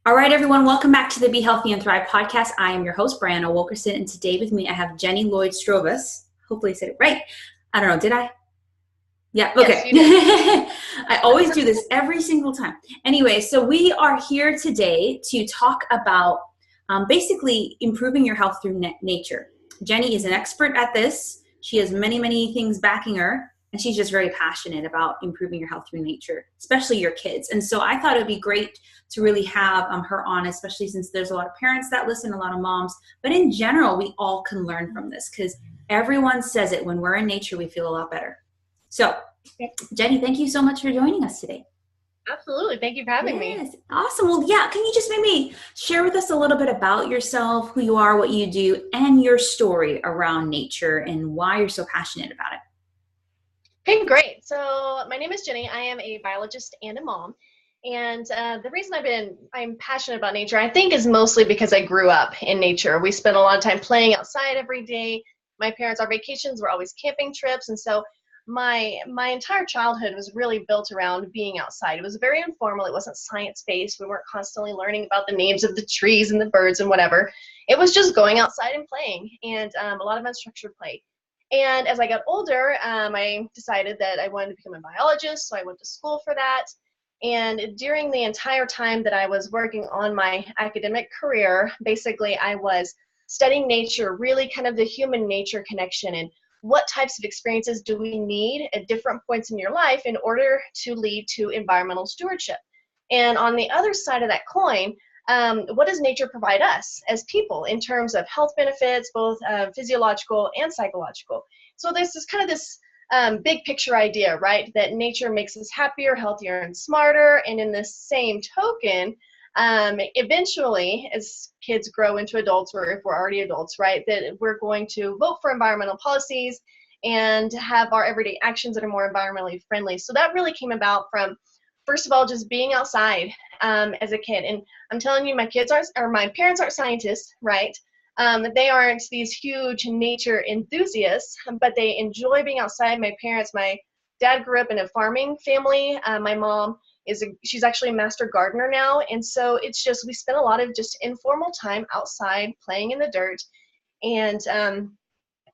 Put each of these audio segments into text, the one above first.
All right, everyone, welcome back to the Be Healthy and Thrive podcast. I am your host, Brianna Wilkerson, and today with me I have Jenny Lloyd Strobus. Hopefully I said it right. I don't know, did I? Yeah, okay. Yes, you did. I always do this every single time. Anyway, so we are here today to talk about basically improving your health through nature. Jenny is an expert at this. She has many, many things backing her, and she's just very passionate about improving your health through nature, especially your kids. And so I thought it would be great to really have her on, especially since there's a lot of parents that listen, a lot of moms. But in general, we all can learn from this because everyone says it. When we're in nature, we feel a lot better. So, Jenny, thank you so much for joining us today. Absolutely. Thank you for having me. Awesome. Well, yeah, can you just maybe share with us a little bit about yourself, who you are, what you do, and your story around nature and why you're so passionate about it? Okay, great. So my name is Jenny. I am a biologist and a mom. And the reason I'm passionate about nature, I think, is mostly because I grew up in nature. We spent a lot of time playing outside every day. Our vacations were always camping trips. And so my entire childhood was really built around being outside. It was very informal. It wasn't science-based. We weren't constantly learning about the names of the trees and the birds and whatever. It was just going outside and playing, and a lot of unstructured play. And as I got older, I decided that I wanted to become a biologist, so I went to school for that. And during the entire time that I was working on my academic career, basically I was studying nature, really kind of the human nature connection, and what types of experiences do we need at different points in your life in order to lead to environmental stewardship. And on the other side of that coin, what does nature provide us as people in terms of health benefits, both physiological and psychological? So there's this big picture idea, right, that nature makes us happier, healthier, and smarter. And in the same token, eventually, as kids grow into adults, or if we're already adults, right, that we're going to vote for environmental policies and have our everyday actions that are more environmentally friendly. So that really came about from, first of all, just being outside as a kid. And I'm telling you, my parents aren't scientists, right? They aren't these huge nature enthusiasts, but they enjoy being outside. My dad grew up in a farming family. My mom she's actually a master gardener now. And so it's just, we spent a lot of just informal time outside playing in the dirt. And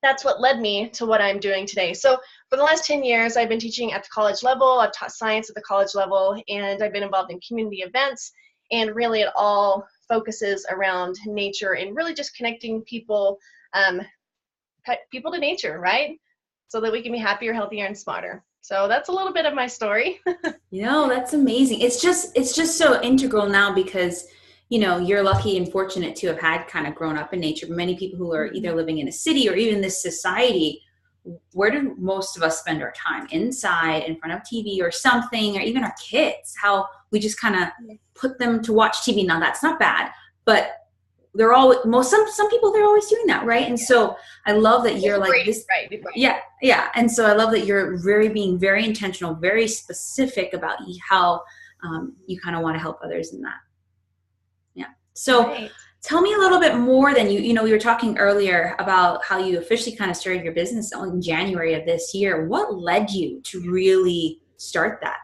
that's what led me to what I'm doing today. So for the last 10 years, I've been teaching at the college level. I've taught science at the college level, and I've been involved in community events. And really it all focuses around nature and really just connecting people to nature, right? So that we can be happier, healthier, and smarter. So that's a little bit of my story. That's amazing. It's just so integral now because, you're lucky and fortunate to have had kind of grown up in nature. Many people who are either living in a city or even this society, where do most of us spend our time? Inside, in front of TV or something, or even our kids, how we just kind of put them to watch TV. Now that's not bad, but some people, they're always doing that, right? And so I love that you're like this. Right. Yeah. And so I love that you're being very intentional, very specific about how you kind of want to help others in that. Yeah. So right. Tell me a little bit more than we were talking earlier about how you officially kind of started your business in January of this year. What led you to really start that?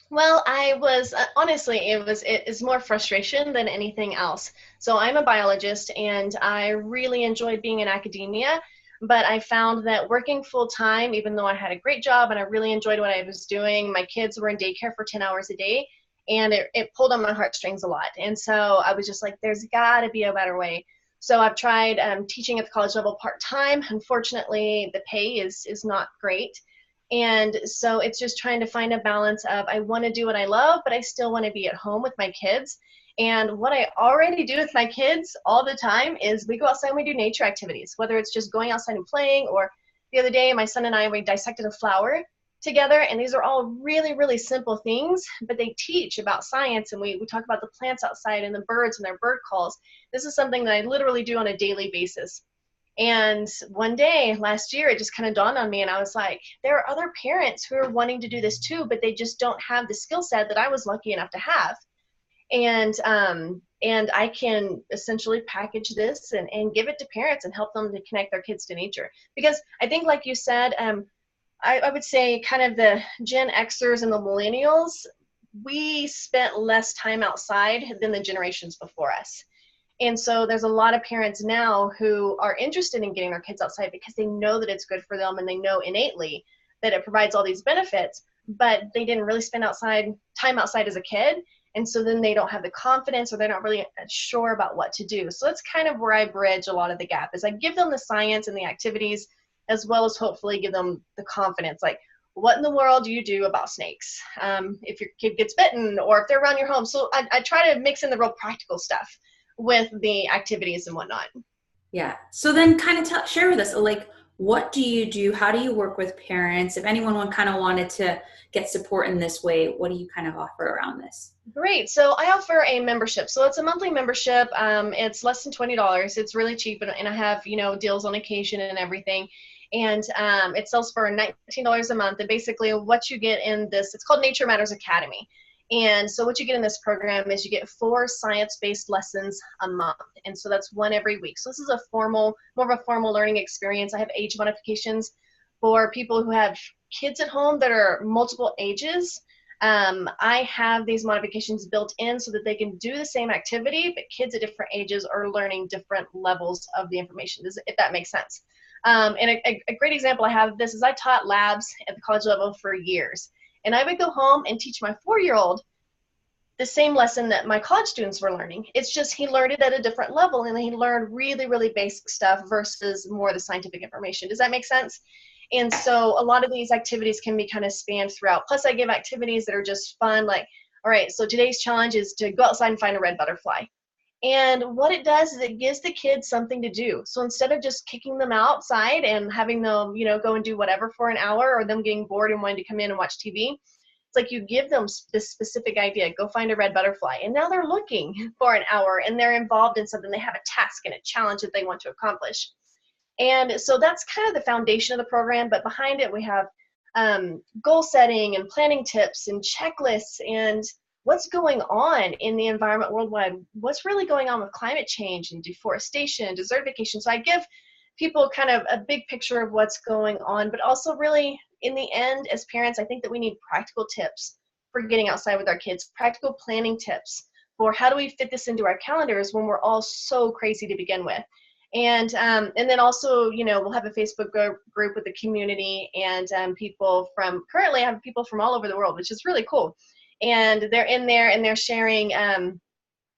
Well, I was honestly, it is more frustration than anything else. So I'm a biologist, and I really enjoyed being in academia, but I found that working full time, even though I had a great job and I really enjoyed what I was doing, my kids were in daycare for 10 hours a day, and it pulled on my heartstrings a lot. And so I was just like, there's got to be a better way. So I've tried teaching at the college level part time. Unfortunately, the pay is not great. And so it's just trying to find a balance of, I want to do what I love, but I still want to be at home with my kids. And what I already do with my kids all the time is we go outside and we do nature activities, whether it's just going outside and playing, or the other day, my son and I, we dissected a flower together. And these are all really, really simple things, but they teach about science. And we talk about the plants outside and the birds and their bird calls. This is something that I literally do on a daily basis. And one day last year, it just kind of dawned on me, and I was like, there are other parents who are wanting to do this too, but they just don't have the skill set that I was lucky enough to have. And I can essentially package this and give it to parents and help them to connect their kids to nature. Because I think, like you said, I would say kind of the Gen Xers and the millennials, we spent less time outside than the generations before us. And so there's a lot of parents now who are interested in getting their kids outside because they know that it's good for them and they know innately that it provides all these benefits, but they didn't really spend time outside as a kid. And so then they don't have the confidence, or they're not really sure about what to do. So that's kind of where I bridge a lot of the gap, is I give them the science and the activities, as well as hopefully give them the confidence. Like, what in the world do you do about snakes if your kid gets bitten, or if they're around your home? So I try to mix in the real practical stuff with the activities and whatnot. Yeah. So then kind of share with us, like, what do you do? How do you work with parents? If anyone kind of wanted to get support in this way, what do you kind of offer around this? Great. So I offer a membership. So it's a monthly membership. It's less than $20. It's really cheap, and I have, deals on occasion and everything. And it sells for $19 a month. And basically what you get in this, it's called Nature Matters Academy. And so what you get in this program is you get 4 science-based lessons a month. And so that's one every week. So this is more of a formal learning experience. I have age modifications for people who have kids at home that are multiple ages. I have these modifications built in so that they can do the same activity, but kids at different ages are learning different levels of the information, if that makes sense. And a great example I have of this is I taught labs at the college level for years. And I would go home and teach my 4-year-old the same lesson that my college students were learning. It's just he learned it at a different level, and he learned really, really basic stuff versus more of the scientific information. Does that make sense? And so a lot of these activities can be kind of spanned throughout. Plus I give activities that are just fun, like, all right, so today's challenge is to go outside and find a red butterfly. And what it does is it gives the kids something to do. So instead of just kicking them outside and having them, go and do whatever for an hour, or them getting bored and wanting to come in and watch TV, it's like you give them this specific idea, go find a red butterfly. And now they're looking for an hour, and they're involved in something. They have a task and a challenge that they want to accomplish. And so that's kind of the foundation of the program. But behind it, we have goal setting and planning tips and checklists and what's going on in the environment worldwide, what's really going on with climate change and deforestation and desertification. So I give people kind of a big picture of what's going on, but also really in the end, as parents, I think that we need practical tips for getting outside with our kids, practical planning tips for how do we fit this into our calendars when we're all so crazy to begin with. And then also, we'll have a Facebook group with the community, and currently I have people from all over the world, which is really cool. And they're in there and they're sharing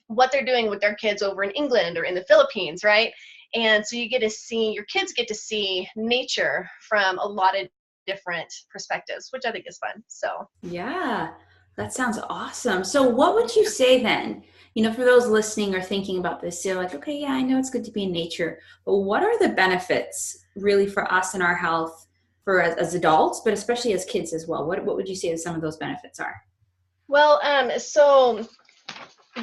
what they're doing with their kids over in England or in the Philippines, right? And so your kids get to see nature from a lot of different perspectives, which I think is fun. So yeah, that sounds awesome. So what would you say then, for those listening or thinking about this, they're like, okay, yeah, I know it's good to be in nature, but what are the benefits really for us and our health as adults, but especially as kids as well? What would you say some of those benefits are? Well, so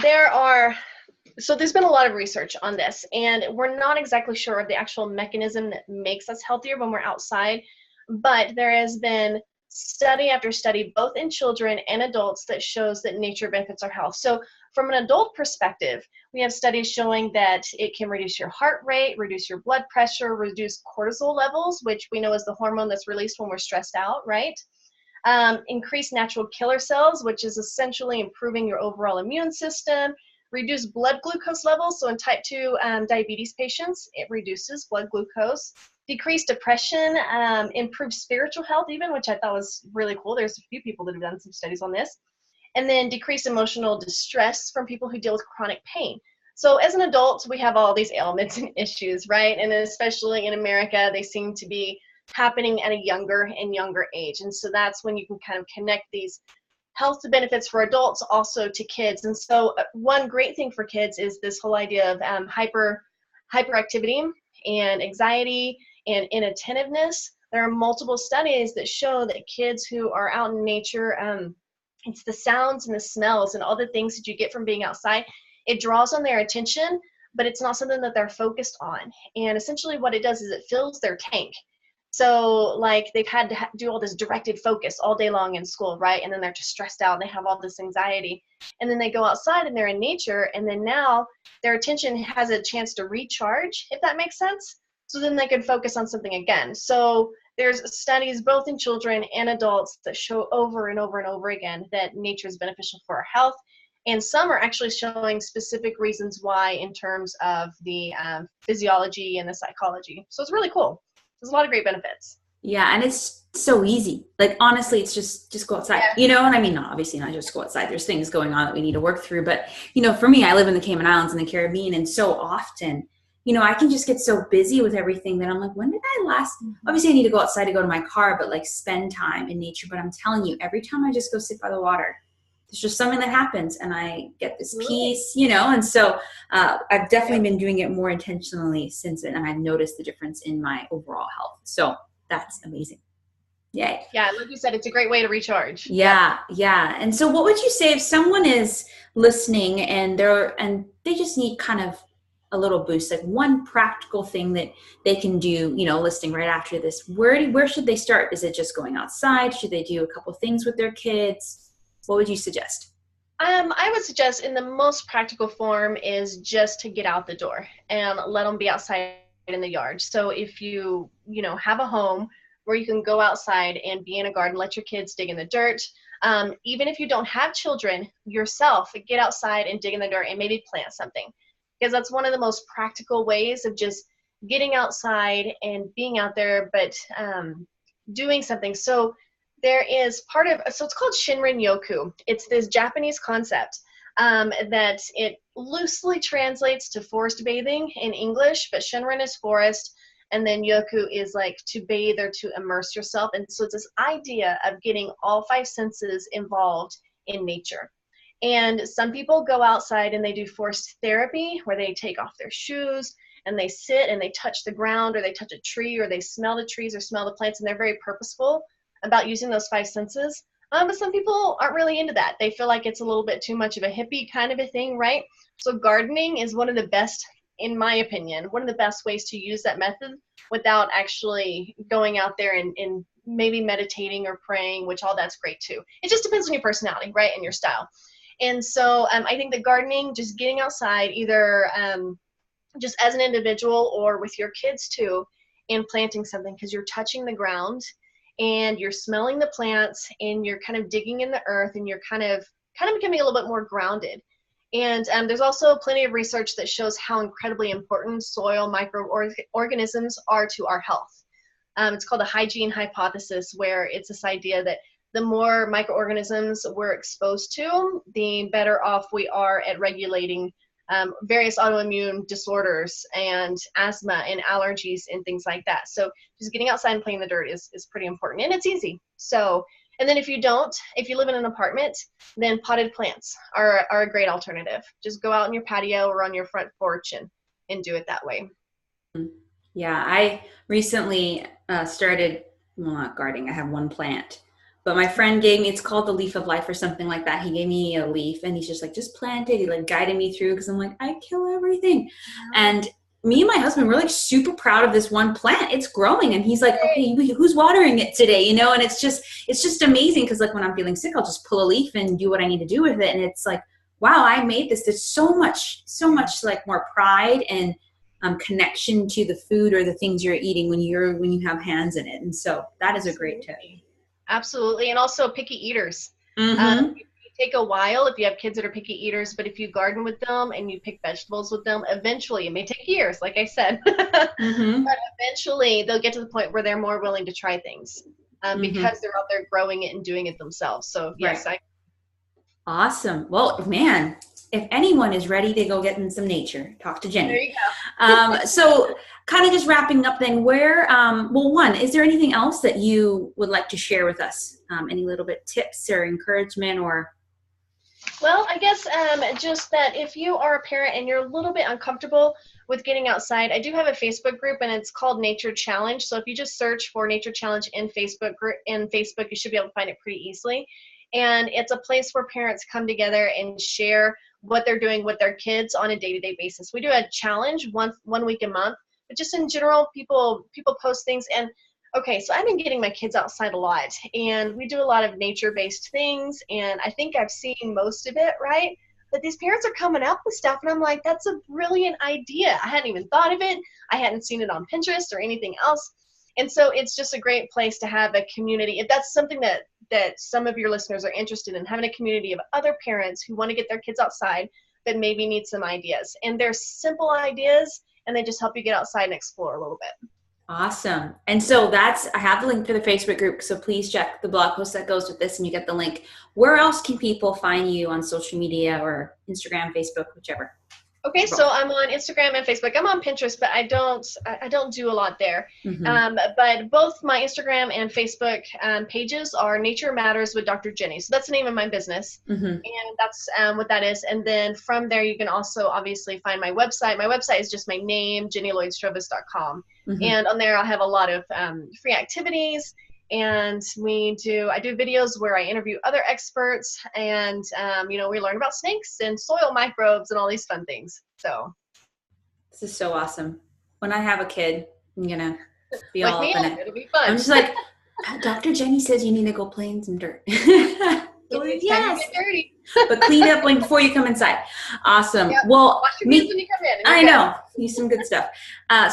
there's been a lot of research on this, and we're not exactly sure of the actual mechanism that makes us healthier when we're outside, but there has been study after study, both in children and adults, that shows that nature benefits our health. So from an adult perspective, we have studies showing that it can reduce your heart rate, reduce your blood pressure, reduce cortisol levels, which we know is the hormone that's released when we're stressed out, right? Increase natural killer cells, which is essentially improving your overall immune system, reduce blood glucose levels. So in type 2 diabetes patients, it reduces blood glucose, decrease depression, improve spiritual health even, which I thought was really cool. There's a few people that have done some studies on this. And then decrease emotional distress from people who deal with chronic pain. So as an adult, we have all these ailments and issues, right? And especially in America, they seem to be happening at a younger and younger age. And so that's when you can kind of connect these health benefits for adults also to kids. And so one great thing for kids is this whole idea of hyperactivity and anxiety and inattentiveness. There are multiple studies that show that kids who are out in nature, it's the sounds and the smells and all the things that you get from being outside. It draws on their attention, but it's not something that they're focused on. And essentially what it does is it fills their tank. So like they've had to do all this directed focus all day long in school, right? And then they're just stressed out and they have all this anxiety. And then they go outside and they're in nature, and then now their attention has a chance to recharge, if that makes sense. So then they can focus on something again. So there's studies both in children and adults that show over and over and over again that nature is beneficial for our health. And some are actually showing specific reasons why in terms of the physiology and the psychology. So it's really cool. There's a lot of great benefits. Yeah, and it's so easy. Like honestly, it's just go outside. Yeah. You know, and I mean, not obviously not just go outside. There's things going on that we need to work through. But you know, for me, I live in the Cayman Islands in the Caribbean, and so often, you know, I can just get so busy with everything that I'm like, when did I last? Obviously, I need to go outside to go to my car, but like spend time in nature. But I'm telling you, every time I just go sit by the water, there's just something that happens, and I get this peace, you know. And so I've definitely been doing it more intentionally since then, and I've noticed the difference in my overall health. So that's amazing. Yay. Yeah, like you said, it's a great way to recharge. Yeah. And so what would you say if someone is listening and they just need kind of a little boost, like one practical thing that they can do, you know, listening right after this, where should they start? Is it just going outside? Should they do a couple things with their kids? What would you suggest? I would suggest in the most practical form is just to get out the door and let them be outside in the yard. So if you have a home where you can go outside and be in a garden, let your kids dig in the dirt. Even if you don't have children yourself, get outside and dig in the dirt and maybe plant something, because that's one of the most practical ways of just getting outside and being out there, but doing something. So there is so it's called Shinrin Yoku. It's this Japanese concept that it loosely translates to forest bathing in English, but Shinrin is forest, and then Yoku is like to bathe or to immerse yourself. And so it's this idea of getting all five senses involved in nature. And some people go outside and they do forest therapy, where they take off their shoes and they sit and they touch the ground, or they touch a tree, or they smell the trees or smell the plants, and they're very purposeful about using those five senses. But some people aren't really into that. They feel like it's a little bit too much of a hippie kind of a thing, right? So gardening is one of the best, in my opinion, one of the best ways to use that method without actually going out there and maybe meditating or praying, which all that's great too. It just depends on your personality, right, and your style. And so I think that gardening, just getting outside, either just as an individual or with your kids too, and planting something, because you're touching the ground and you're smelling the plants and you're kind of digging in the earth, and you're kind of becoming a little bit more grounded. And there's also plenty of research that shows how incredibly important soil microorganisms are to our health. It's called the hygiene hypothesis, where it's this idea that the more microorganisms we're exposed to, the better off we are at regulating various autoimmune disorders and asthma and allergies and things like that. So just getting outside and playing in the dirt is pretty important, and it's easy. So, and then if you live in an apartment, then potted plants are a great alternative. Just go out on your patio or on your front porch and do it that way. Yeah, I recently started, well, not gardening, I have one plant. But my friend gave me, it's called the Leaf of Life or something like that. He gave me a leaf and he's just like, just plant it. He like guided me through, because I'm like, I kill everything. And me and my husband, we're like super proud of this one plant. It's growing. And he's like, okay, who's watering it today? You know, and it's just amazing, because like when I'm feeling sick, I'll just pull a leaf and do what I need to do with it. And it's like, wow, I made this. There's so much like more pride and connection to the food or the things you're eating when you have hands in it. And so that is a great tip. Absolutely. And also picky eaters. Mm-hmm. It take a while if you have kids that are picky eaters, but if you garden with them and you pick vegetables with them, eventually, it may take years, like I said, Mm-hmm. but eventually they'll get to the point where they're more willing to try things because they're out there growing it and doing it themselves. So yes, Right. Awesome. Well, man, if anyone is ready to go get in some nature, talk to Jenny. There you go. So kind of just wrapping up then, one, is there anything else that you would like to share with us? Any little bit tips or encouragement or? Well, I guess just that if you are a parent and you're a little bit uncomfortable with getting outside, I do have a Facebook group and it's called Nature Challenge. So if you just search for Nature Challenge in Facebook, you should be able to find it pretty easily. And it's a place where parents come together and share what they're doing with their kids on a day-to-day basis. We do a challenge one week a month, but just in general, people post things. And okay, so I've been getting my kids outside a lot, and we do a lot of nature-based things, and I think I've seen most of it, right? But these parents are coming up with stuff, and I'm like, that's a brilliant idea. I hadn't even thought of it. I hadn't seen it on Pinterest or anything else. And so it's just a great place to have a community. If that's something that some of your listeners are interested in, having a community of other parents who want to get their kids outside but maybe need some ideas. And they're simple ideas, and they just help you get outside and explore a little bit. Awesome. And so I have the link for the Facebook group. So please check the blog post that goes with this and you get the link. Where else can people find you on social media or Instagram, Facebook, whichever? Okay, so I'm on Instagram and Facebook. I'm on Pinterest, but I don't do a lot there. But both my Instagram and Facebook pages are Nature Matters with Dr. Jenny. So that's the name of my business, and that's what that is. And then from there, you can also obviously find my website. My website is just my name, JennyLloydStrovis.com. And on there, I'll have a lot of free activities. And I do videos where I interview other experts, and we learn about snakes and soil microbes and all these fun things. So this is so awesome. When I have a kid, I'm gonna be like all me, up in it. It'll be fun. I'm just like, Dr. Jenny says you need to go play in some dirt. Yes, dirty. but clean up before you come inside. Awesome. Yep. Well, Wash your hands when you come in. I know. Use some good stuff.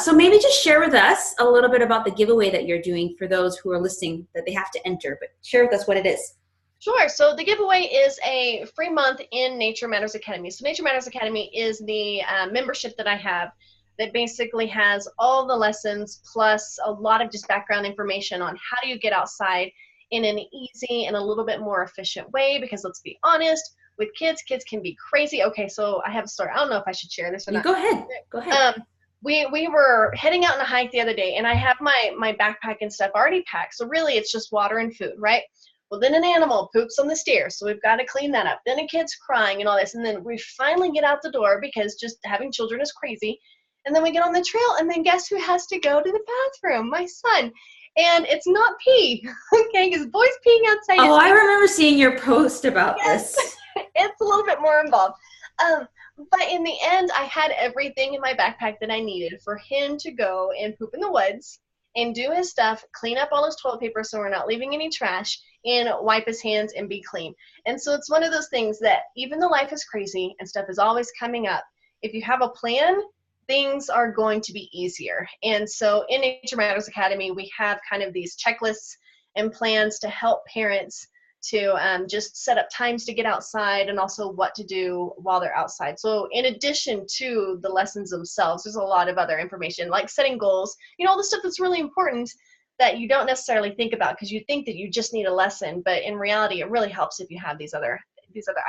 So maybe just share with us a little bit about the giveaway that you're doing for those who are listening that they have to enter, but share with us what it is. Sure. So the giveaway is a free month in Nature Matters Academy. So Nature Matters Academy is the membership that I have that basically has all the lessons plus a lot of just background information on how do you get outside in an easy and a little bit more efficient way, because let's be honest, with kids can be crazy. Okay, so I have a story. I don't know if I should share this or not. Go ahead. Go ahead. We were heading out on a hike the other day, and I have my backpack and stuff already packed. So really, it's just water and food, right? Well, then an animal poops on the stairs, so we've got to clean that up. Then a kid's crying and all this, and then we finally get out the door because just having children is crazy. And then we get on the trail, and then guess who has to go to the bathroom? My son. And it's not pee, okay, because boys peeing outside. Oh, I remember seeing your post about this. It's a little bit more involved. But in the end, I had everything in my backpack that I needed for him to go and poop in the woods and do his stuff, clean up all his toilet paper so we're not leaving any trash, and wipe his hands and be clean. And so it's one of those things that even though life is crazy and stuff is always coming up, if you have a plan, things are going to be easier. And so in Nature Matters Academy, we have kind of these checklists and plans to help parents to just set up times to get outside and also what to do while they're outside. So in addition to the lessons themselves, there's a lot of other information like setting goals, all the stuff that's really important that you don't necessarily think about because you think that you just need a lesson, but in reality, it really helps if you have these other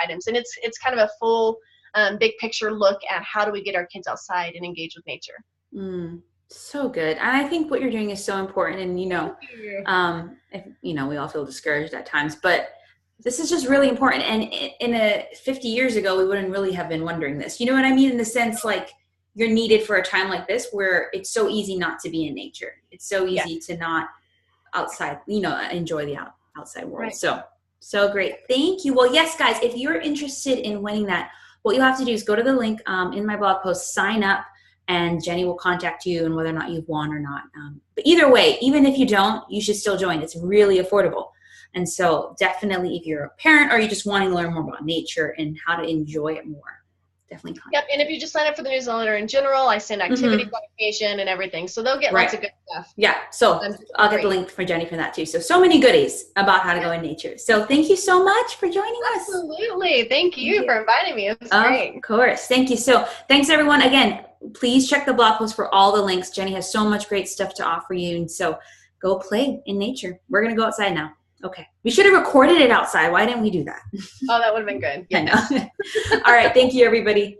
items. And it's kind of a full big picture look at how do we get our kids outside and engage with nature. So good. And I think what you're doing is so important. And, we all feel discouraged at times, but this is just really important. And 50 years ago, we wouldn't really have been wondering this. You know what I mean? In the sense, like, you're needed for a time like this where it's so easy not to be in nature. It's so easy to not outside, enjoy the outside world. Right. So great. Thank you. Well, yes, guys, if you're interested in winning that, what you have to do is go to the link in my blog post, sign up, and Jenny will contact you and whether or not you've won or not. But either way, even if you don't, you should still join. It's really affordable. And so definitely if you're a parent or you just want to learn more about nature and how to enjoy it more, definitely contact. Yep, and if you just sign up for the newsletter in general, I send activity notification and everything. So they'll get lots of good stuff. Yeah, so I'll get the link for Jenny for that too. So many goodies about how to go in nature. So thank you so much for joining us. Absolutely. Thank you for inviting me. It was great. Of course. Thank you. So thanks everyone. Again, please check the blog post for all the links. Jenny has so much great stuff to offer you. And so go play in nature. We're going to go outside now. Okay. We should have recorded it outside. Why didn't we do that? Oh, that would have been good. Yeah. I know. All right. Thank you, everybody.